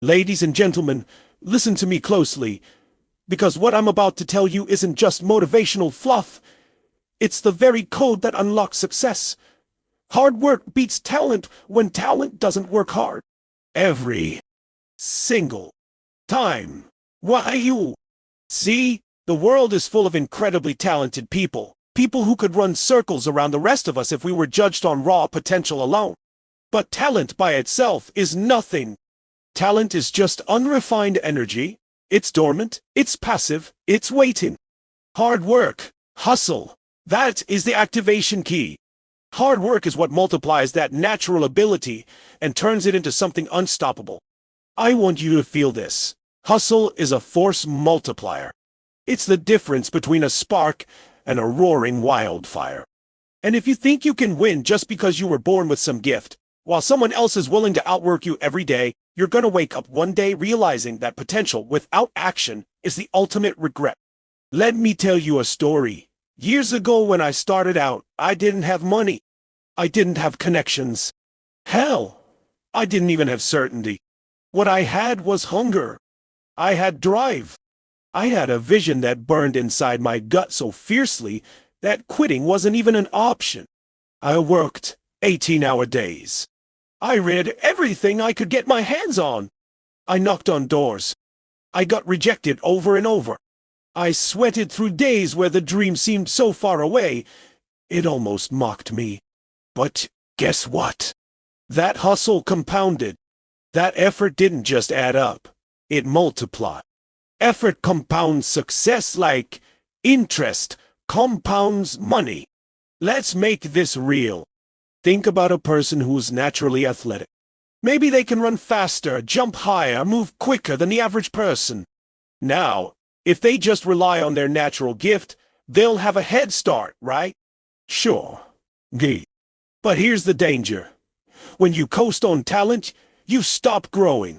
Ladies and gentlemen, listen to me closely, because what I'm about to tell you isn't just motivational fluff. It's the very code that unlocks success. Hard work beats talent when talent doesn't work hard. Every single time. Why you? See, the world is full of incredibly talented people. People who could run circles around the rest of us if we were judged on raw potential alone. But talent by itself is nothing. Talent is just unrefined energy. It's dormant, it's passive, it's waiting. Hard work, hustle, that is the activation key. Hard work is what multiplies that natural ability and turns it into something unstoppable. I want you to feel this. Hustle is a force multiplier. It's the difference between a spark and a roaring wildfire. And if you think you can win just because you were born with some gift, while someone else is willing to outwork you every day, you're gonna wake up one day realizing that potential without action is the ultimate regret. Let me tell you a story. Years ago when I started out, I didn't have money. I didn't have connections. Hell, I didn't even have certainty. What I had was hunger. I had drive. I had a vision that burned inside my gut so fiercely that quitting wasn't even an option. I worked 18-hour days. I read everything I could get my hands on. I knocked on doors. I got rejected over and over. I sweated through days where the dream seemed so far away, it almost mocked me. But guess what? That hustle compounded. That effort didn't just add up. It multiplied. Effort compounds success like interest compounds money. Let's make this real. Think about a person who's naturally athletic. Maybe they can run faster, jump higher, move quicker than the average person. Now, if they just rely on their natural gift, they'll have a head start, right? Sure. Gee. But here's the danger. When you coast on talent, you stop growing.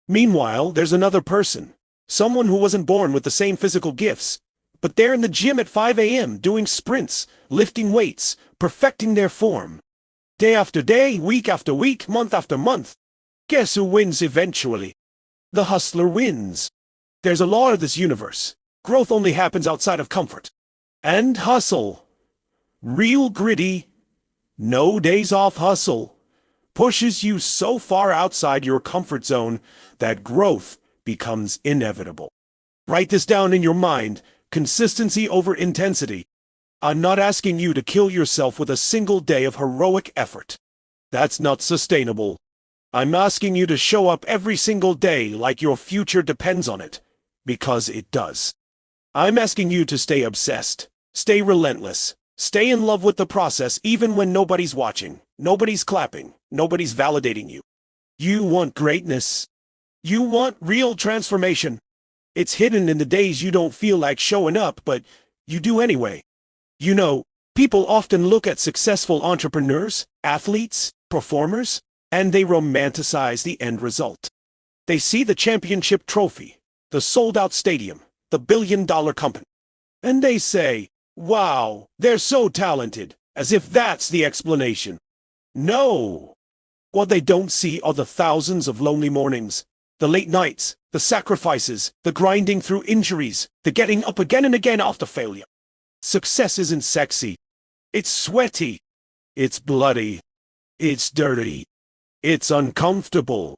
Meanwhile, there's another person. Someone who wasn't born with the same physical gifts. But they're in the gym at 5 a.m. doing sprints, lifting weights, perfecting their form. Day after day, week after week, month after month. Guess who wins eventually? The hustler wins. There's a law of this universe. Growth only happens outside of comfort. And hustle. Real gritty, no days off hustle pushes you so far outside your comfort zone that growth becomes inevitable. Write this down in your mind. Consistency over intensity. I'm not asking you to kill yourself with a single day of heroic effort. That's not sustainable. I'm asking you to show up every single day like your future depends on it, because it does. I'm asking you to stay obsessed, stay relentless, stay in love with the process even when nobody's watching, nobody's clapping, nobody's validating you. You want greatness. You want real transformation. It's hidden in the days you don't feel like showing up, but you do anyway. You know, people often look at successful entrepreneurs, athletes, performers, and they romanticize the end result. They see the championship trophy, the sold-out stadium, the billion-dollar company. And they say, wow, they're so talented, as if that's the explanation. No! What they don't see are the thousands of lonely mornings, the late nights, the sacrifices, the grinding through injuries, the getting up again and again after failure. Success isn't sexy. It's sweaty. It's bloody. It's dirty. It's uncomfortable.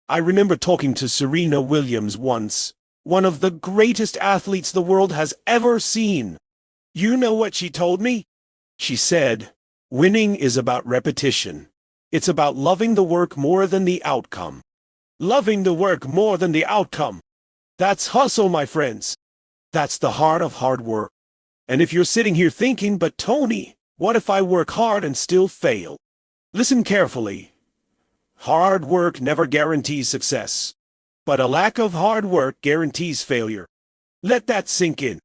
I remember talking to Serena Williams once, one of the greatest athletes the world has ever seen. You know what she told me? She said, winning is about repetition. It's about loving the work more than the outcome. Loving the work more than the outcome. That's hustle, my friends. That's the heart of hard work. And if you're sitting here thinking, but Tony, what if I work hard and still fail? Listen carefully. Hard work never guarantees success. But a lack of hard work guarantees failure. Let that sink in.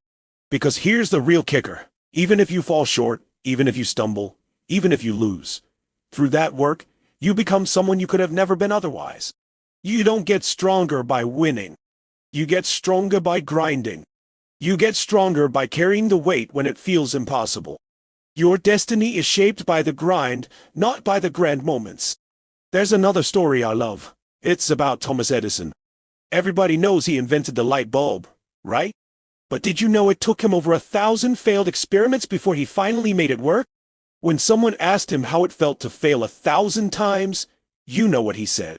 Because here's the real kicker. Even if you fall short, even if you stumble, even if you lose, through that work, you become someone you could have never been otherwise. You don't get stronger by winning. You get stronger by grinding. You get stronger by carrying the weight when it feels impossible. Your destiny is shaped by the grind, not by the grand moments. There's another story I love. It's about Thomas Edison. Everybody knows he invented the light bulb, right? But did you know it took him over 1,000 failed experiments before he finally made it work? When someone asked him how it felt to fail 1,000 times, you know what he said.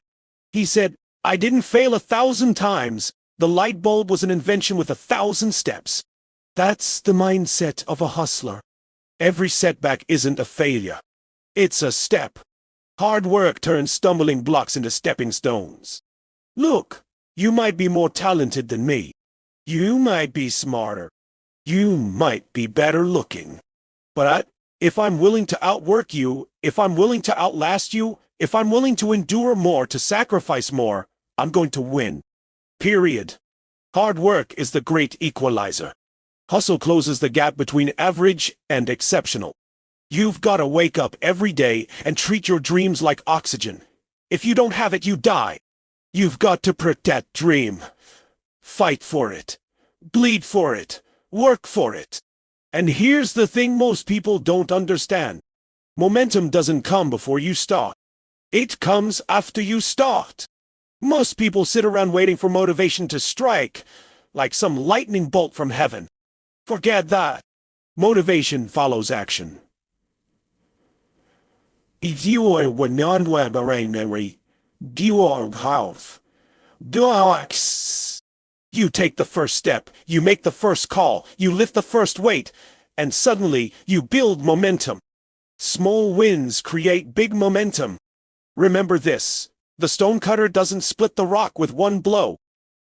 He said, "I didn't fail 1,000 times. The light bulb was an invention with 1,000 steps." That's the mindset of a hustler. Every setback isn't a failure. It's a step. Hard work turns stumbling blocks into stepping stones. Look, you might be more talented than me. You might be smarter. You might be better looking. But if I'm willing to outwork you, if I'm willing to outlast you, if I'm willing to endure more, to sacrifice more, I'm going to win. Period. Hard work is the great equalizer. Hustle closes the gap between average and exceptional. You've got to wake up every day and treat your dreams like oxygen. If you don't have it, you die. You've got to protect that dream. Fight for it. Bleed for it. Work for it. And here's the thing most people don't understand. Momentum doesn't come before you start. It comes after you start. Most people sit around waiting for motivation to strike, like some lightning bolt from heaven. Forget that. Motivation follows action. If you are non-weaponary, you are health. You take the first step, you make the first call, you lift the first weight, and suddenly you build momentum. Small wins create big momentum. Remember this, the stonecutter doesn't split the rock with one blow.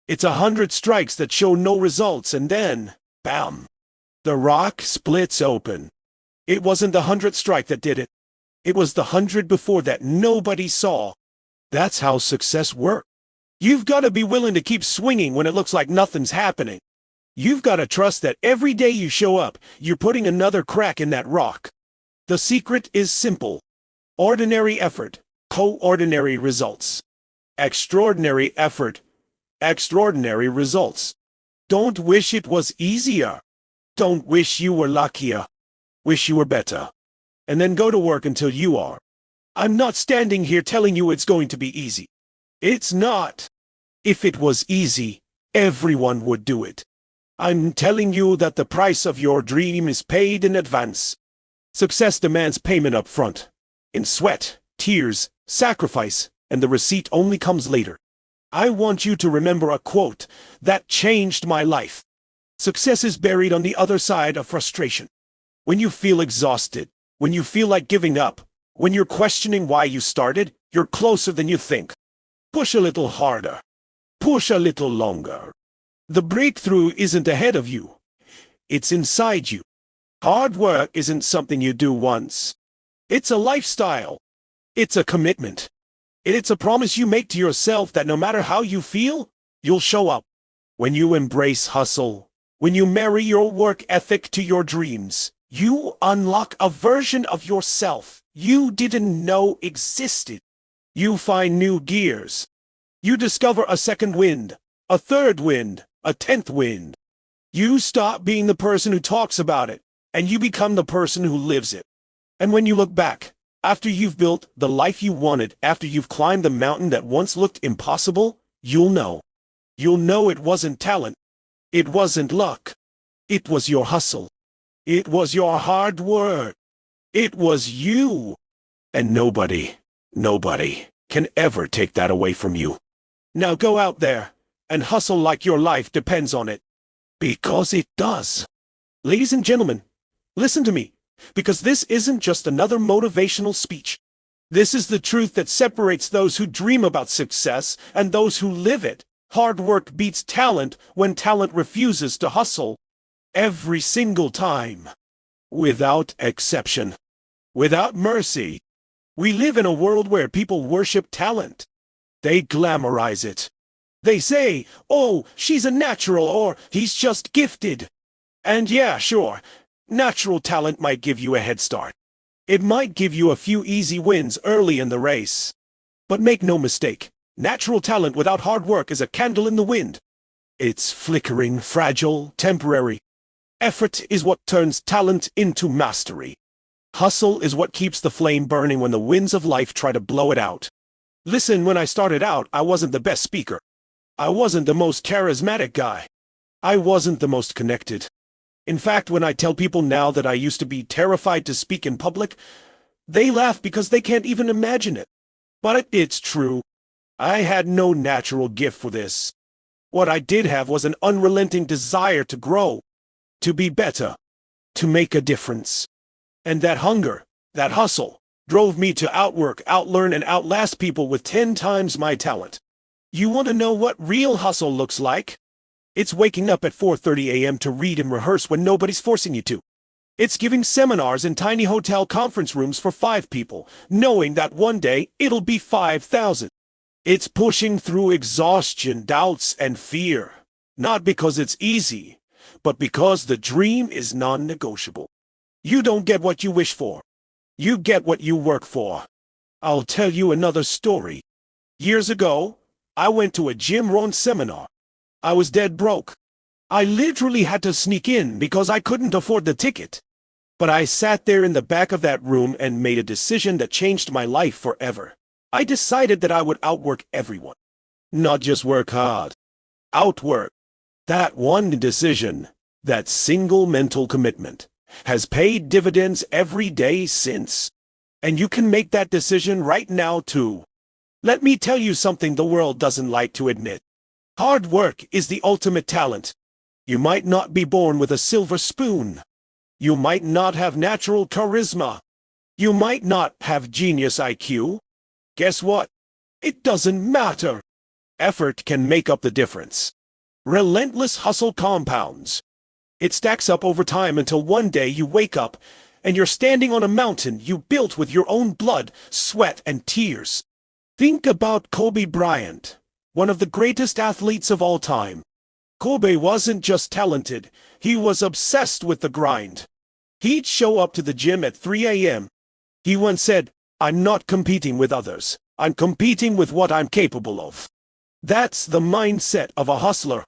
It's 100 strikes that show no results, and then, bam, the rock splits open. It wasn't the 100th strike that did it. It was the 100 before that nobody saw. That's how success works. You've got to be willing to keep swinging when it looks like nothing's happening. You've got to trust that every day you show up, you're putting another crack in that rock. The secret is simple. Ordinary effort, co-ordinary results. Extraordinary effort, extraordinary results. Don't wish it was easier. Don't wish you were luckier. Wish you were better. And then go to work until you are. I'm not standing here telling you it's going to be easy. It's not. If it was easy, everyone would do it. I'm telling you that the price of your dream is paid in advance. Success demands payment up front. In sweat, tears, sacrifice, and the receipt only comes later. I want you to remember a quote that changed my life. Success is buried on the other side of frustration. When you feel exhausted, when you feel like giving up, when you're questioning why you started, you're closer than you think. Push a little harder. Push a little longer. The breakthrough isn't ahead of you. It's inside you. Hard work isn't something you do once. It's a lifestyle. It's a commitment. It's a promise you make to yourself that no matter how you feel, you'll show up. When you embrace hustle, when you marry your work ethic to your dreams, you unlock a version of yourself you didn't know existed. You find new gears. You discover a second wind, a third wind, a 10th wind. You stop being the person who talks about it, and you become the person who lives it. And when you look back, after you've built the life you wanted, after you've climbed the mountain that once looked impossible, you'll know. You'll know it wasn't talent. It wasn't luck. It was your hustle. It was your hard work. It was you. And nobody can ever take that away from you. Now go out there and hustle like your life depends on it. Because it does. Ladies and gentlemen, listen to me, because this isn't just another motivational speech. This is the truth that separates those who dream about success and those who live it. Hard work beats talent when talent refuses to hustle. Every single time. Without exception. Without mercy. We live in a world where people worship talent. They glamorize it. They say, "Oh, she's a natural," or "he's just gifted." And yeah, sure, natural talent might give you a head start. It might give you a few easy wins early in the race. But make no mistake, natural talent without hard work is a candle in the wind. It's flickering, fragile, temporary. Effort is what turns talent into mastery. Hustle is what keeps the flame burning when the winds of life try to blow it out. Listen, when I started out, I wasn't the best speaker. I wasn't the most charismatic guy. I wasn't the most connected. In fact, when I tell people now that I used to be terrified to speak in public, they laugh because they can't even imagine it. But it's true. I had no natural gift for this. What I did have was an unrelenting desire to grow, to be better, to make a difference. And that hunger, that hustle, drove me to outwork, outlearn, and outlast people with 10 times my talent. You want to know what real hustle looks like? It's waking up at 4:30 a.m. to read and rehearse when nobody's forcing you to. It's giving seminars in tiny hotel conference rooms for 5 people, knowing that one day it'll be 5,000. It's pushing through exhaustion, doubts, and fear. Not because it's easy, but because the dream is non-negotiable. You don't get what you wish for. You get what you work for. I'll tell you another story. Years ago, I went to a Jim Rohn seminar. I was dead broke. I literally had to sneak in because I couldn't afford the ticket. But I sat there in the back of that room and made a decision that changed my life forever. I decided that I would outwork everyone. Not just work hard. Outwork. That one decision, that single mental commitment, has paid dividends every day since. And you can make that decision right now too. Let me tell you something the world doesn't like to admit. Hard work is the ultimate talent. You might not be born with a silver spoon. You might not have natural charisma. You might not have genius IQ. Guess what? It doesn't matter. Effort can make up the difference. Relentless hustle compounds. It stacks up over time until one day you wake up and you're standing on a mountain you built with your own blood, sweat, and tears. Think about Kobe Bryant, one of the greatest athletes of all time. Kobe wasn't just talented, he was obsessed with the grind. He'd show up to the gym at 3 a.m. He once said, "I'm not competing with others. I'm competing with what I'm capable of." That's the mindset of a hustler.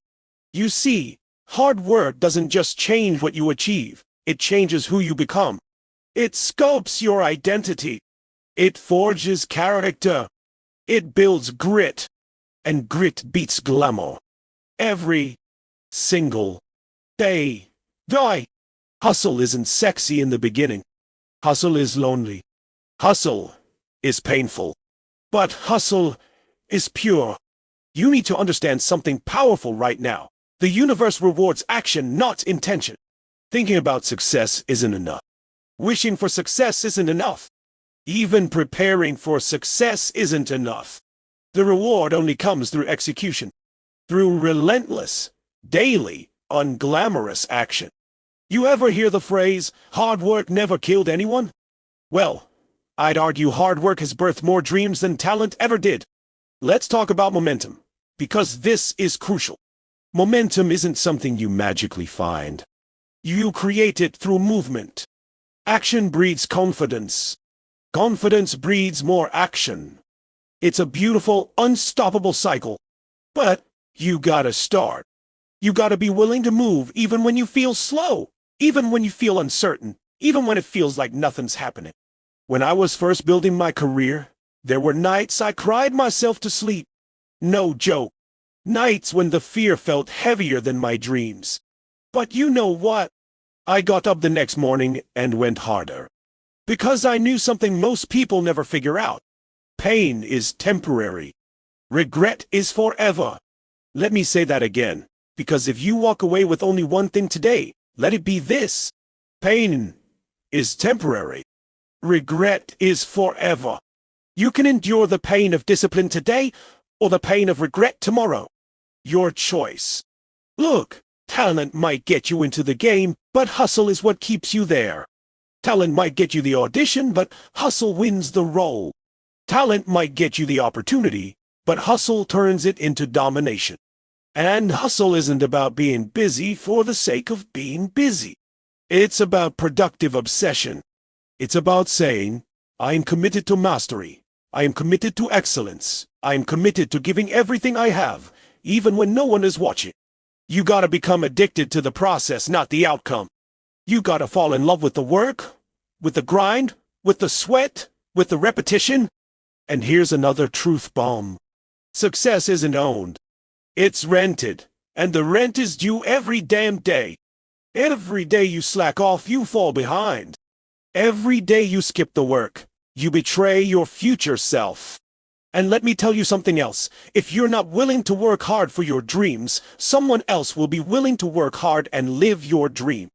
You see, hard work doesn't just change what you achieve, it changes who you become. It sculpts your identity. It forges character. It builds grit. And grit beats glamour. Every single day. Hustle isn't sexy in the beginning. Hustle is lonely. Hustle is painful. But hustle is pure. You need to understand something powerful right now. The universe rewards action, not intention. Thinking about success isn't enough. Wishing for success isn't enough. Even preparing for success isn't enough. The reward only comes through execution. Through relentless, daily, unglamorous action. You ever hear the phrase, "Hard work never killed anyone"? Well, I'd argue hard work has birthed more dreams than talent ever did. Let's talk about momentum, because this is crucial. Momentum isn't something you magically find. You create it through movement. Action breeds confidence. Confidence breeds more action. It's a beautiful, unstoppable cycle. But you gotta start. You gotta be willing to move even when you feel slow, even when you feel uncertain, even when it feels like nothing's happening. When I was first building my career, there were nights I cried myself to sleep. No joke. Nights when the fear felt heavier than my dreams. But you know what? I got up the next morning and went harder. Because I knew something most people never figure out. Pain is temporary. Regret is forever. Let me say that again, because if you walk away with only one thing today, let it be this. Pain is temporary. Regret is forever. You can endure the pain of discipline today or the pain of regret tomorrow. Your choice. Look, talent might get you into the game, but hustle is what keeps you there. Talent might get you the audition, but hustle wins the role. Talent might get you the opportunity, but hustle turns it into domination. And hustle isn't about being busy for the sake of being busy. It's about productive obsession. It's about saying, I am committed to mastery. I am committed to excellence. I am committed to giving everything I have, even when no one is watching. You gotta become addicted to the process, not the outcome. You gotta fall in love with the work, with the grind, with the sweat, with the repetition. And here's another truth bomb. Success isn't owned. It's rented. And the rent is due every damn day. Every day you slack off, you fall behind. Every day you skip the work, you betray your future self. And let me tell you something else. If you're not willing to work hard for your dreams, someone else will be willing to work hard and live your dream.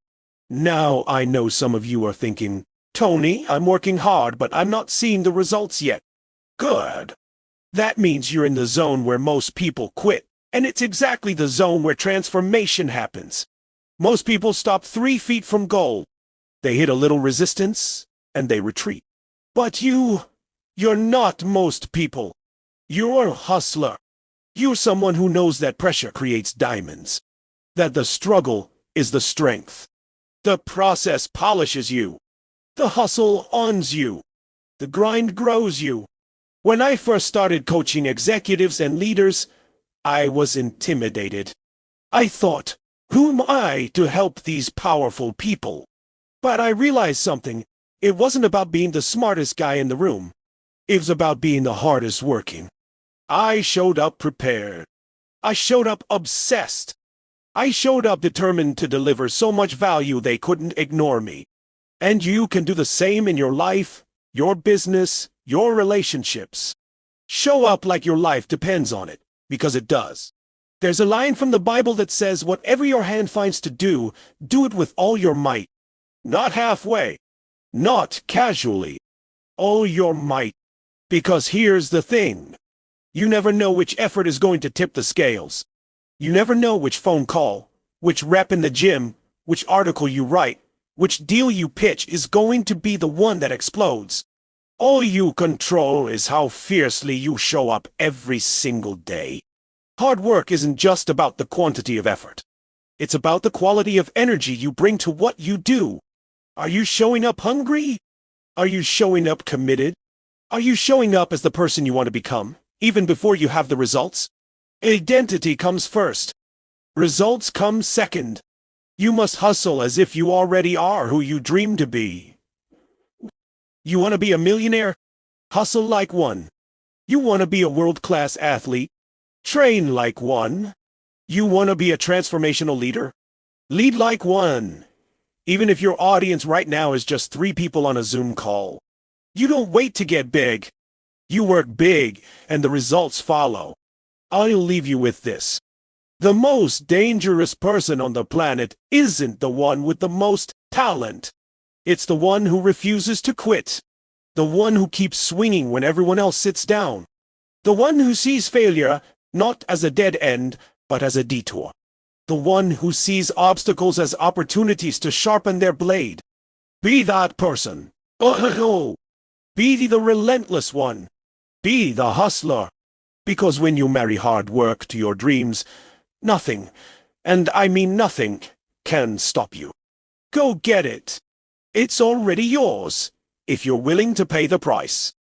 Now I know some of you are thinking, Tony, I'm working hard, but I'm not seeing the results yet. Good. That means you're in the zone where most people quit. And it's exactly the zone where transformation happens. Most people stop 3 feet from goal. They hit a little resistance, and they retreat. But you're not most people. You're a hustler. You're someone who knows that pressure creates diamonds. That the struggle is the strength. The process polishes you. The hustle owns you. The grind grows you. When I first started coaching executives and leaders, I was intimidated. I thought, who am I to help these powerful people? But I realized something. It wasn't about being the smartest guy in the room. It was about being the hardest working. I showed up prepared. I showed up obsessed. I showed up determined to deliver so much value they couldn't ignore me. And you can do the same in your life, your business, your relationships. Show up like your life depends on it. Because it does. There's a line from the Bible that says, whatever your hand finds to do, do it with all your might. Not halfway. Not casually. All your might. Because here's the thing. You never know which effort is going to tip the scales. You never know which phone call, which rep in the gym, which article you write, which deal you pitch is going to be the one that explodes. All you control is how fiercely you show up every single day. Hard work isn't just about the quantity of effort. It's about the quality of energy you bring to what you do. Are you showing up hungry? Are you showing up committed? Are you showing up as the person you want to become, even before you have the results? Identity comes first. Results come second. You must hustle as if you already are who you dream to be. You want to be a millionaire? Hustle like one. You want to be a world-class athlete? Train like one. You want to be a transformational leader? Lead like one. Even if your audience right now is just 3 people on a Zoom call. You don't wait to get big. You work big, and the results follow. I'll leave you with this. The most dangerous person on the planet isn't the one with the most talent. It's the one who refuses to quit. The one who keeps swinging when everyone else sits down. The one who sees failure not as a dead end, but as a detour. The one who sees obstacles as opportunities to sharpen their blade. Be that person. Oh, be the relentless one. Be the hustler. Because when you marry hard work to your dreams, nothing, and I mean nothing, can stop you. Go get it. It's already yours, if you're willing to pay the price.